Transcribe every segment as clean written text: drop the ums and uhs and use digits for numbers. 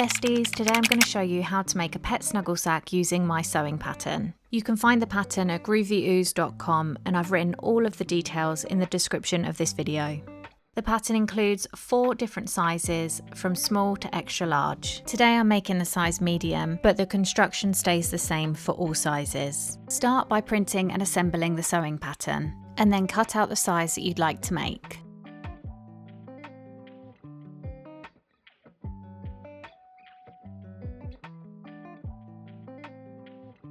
besties, today I'm going to show you how to make a pet snuggle sack using my sewing pattern. You can find the pattern at groovyooze.com and I've written all of the details in the description of this video. The pattern includes 4 different sizes from small to extra large. Today I'm making the size medium, but the construction stays the same for all sizes. Start by printing and assembling the sewing pattern, and then cut out the size that you'd like to make.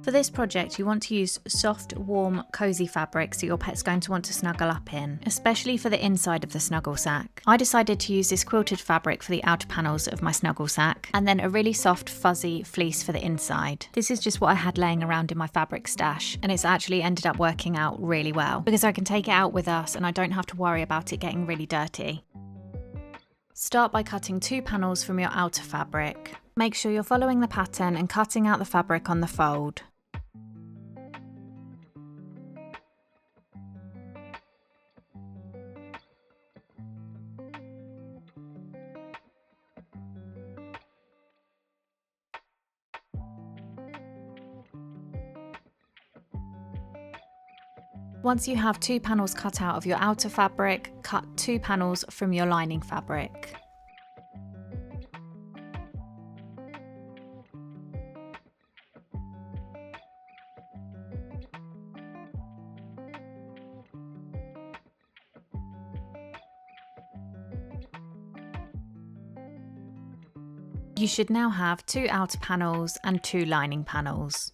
For this project, you want to use soft, warm, cosy fabrics that your pet's going to want to snuggle up in, especially for the inside of the snuggle sack. I decided to use this quilted fabric for the outer panels of my snuggle sack, and then a really soft, fuzzy fleece for the inside. This is just what I had laying around in my fabric stash, and it's actually ended up working out really well, because I can take it out with us and I don't have to worry about it getting really dirty. Start by cutting 2 panels from your outer fabric. Make sure you're following the pattern and cutting out the fabric on the fold. Once you have 2 panels cut out of your outer fabric, cut 2 panels from your lining fabric. You should now have 2 outer panels and 2 lining panels.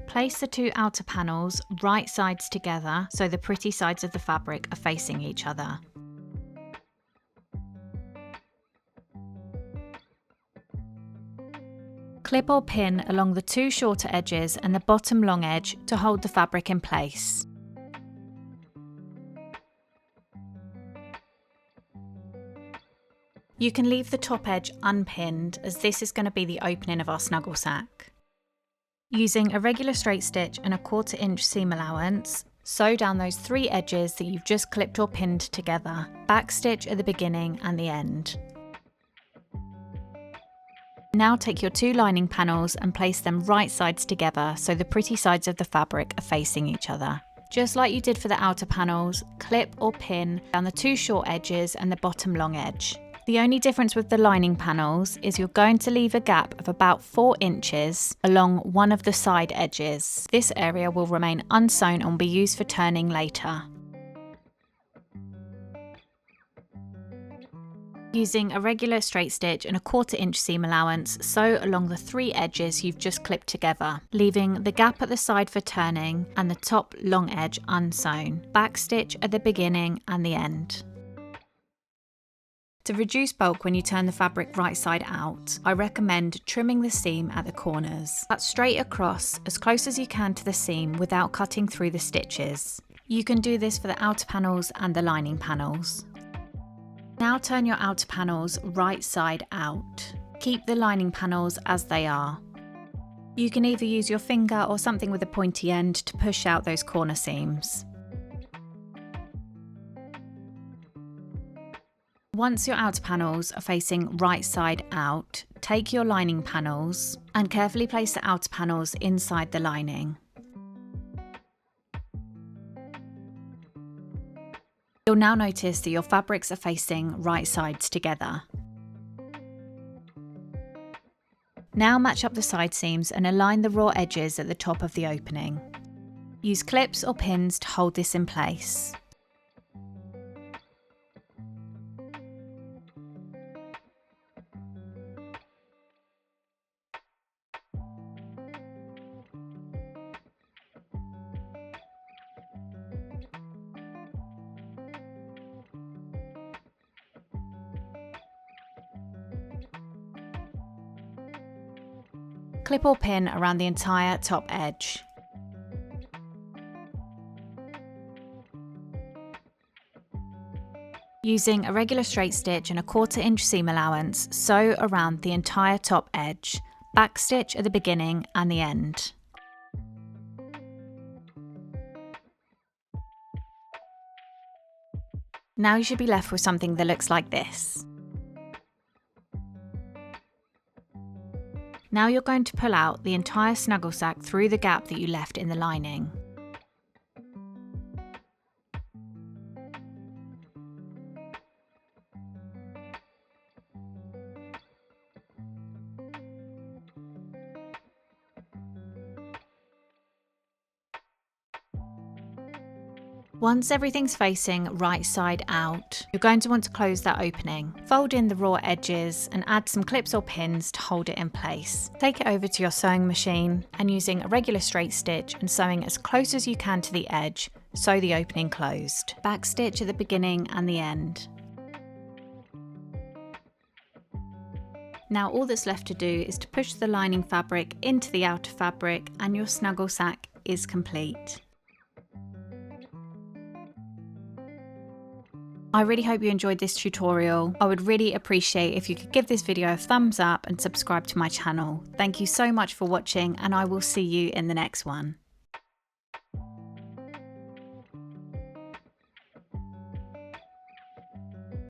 Place the 2 outer panels right sides together so the pretty sides of the fabric are facing each other. Clip or pin along the 2 shorter edges and the bottom long edge to hold the fabric in place. You can leave the top edge unpinned, as this is going to be the opening of our snuggle sack. Using a regular straight stitch and a 1/4 inch seam allowance, sew down those 3 edges that you've just clipped or pinned together, backstitch at the beginning and the end. Now take your 2 lining panels and place them right sides together so the pretty sides of the fabric are facing each other. Just like you did for the outer panels, clip or pin down the 2 short edges and the bottom long edge. The only difference with the lining panels is you're going to leave a gap of about 4 inches along one of the side edges. This area will remain unsewn and will be used for turning later. Using a regular straight stitch and a 1/4 inch seam allowance, sew along the 3 edges you've just clipped together, leaving the gap at the side for turning and the top long edge unsewn. Backstitch at the beginning and the end. To reduce bulk when you turn the fabric right side out, I recommend trimming the seam at the corners. Cut straight across as close as you can to the seam without cutting through the stitches. You can do this for the outer panels and the lining panels. Now turn your outer panels right side out. Keep the lining panels as they are. You can either use your finger or something with a pointy end to push out those corner seams. Once your outer panels are facing right side out, take your lining panels and carefully place the outer panels inside the lining. You'll now notice that your fabrics are facing right sides together. Now match up the side seams and align the raw edges at the top of the opening. Use clips or pins to hold this in place. Clip or pin around the entire top edge. Using a regular straight stitch and a 1/4 inch seam allowance, sew around the entire top edge, backstitch at the beginning and the end. Now you should be left with something that looks like this. Now you're going to pull out the entire snuggle sack through the gap that you left in the lining. Once everything's facing right side out, you're going to want to close that opening. Fold in the raw edges and add some clips or pins to hold it in place. Take it over to your sewing machine and using a regular straight stitch and sewing as close as you can to the edge, sew the opening closed. Back stitch at the beginning and the end. Now all that's left to do is to push the lining fabric into the outer fabric and your snuggle sack is complete. I really hope you enjoyed this tutorial. I would really appreciate if you could give this video a thumbs up and subscribe to my channel. Thank you so much for watching, and I will see you in the next one.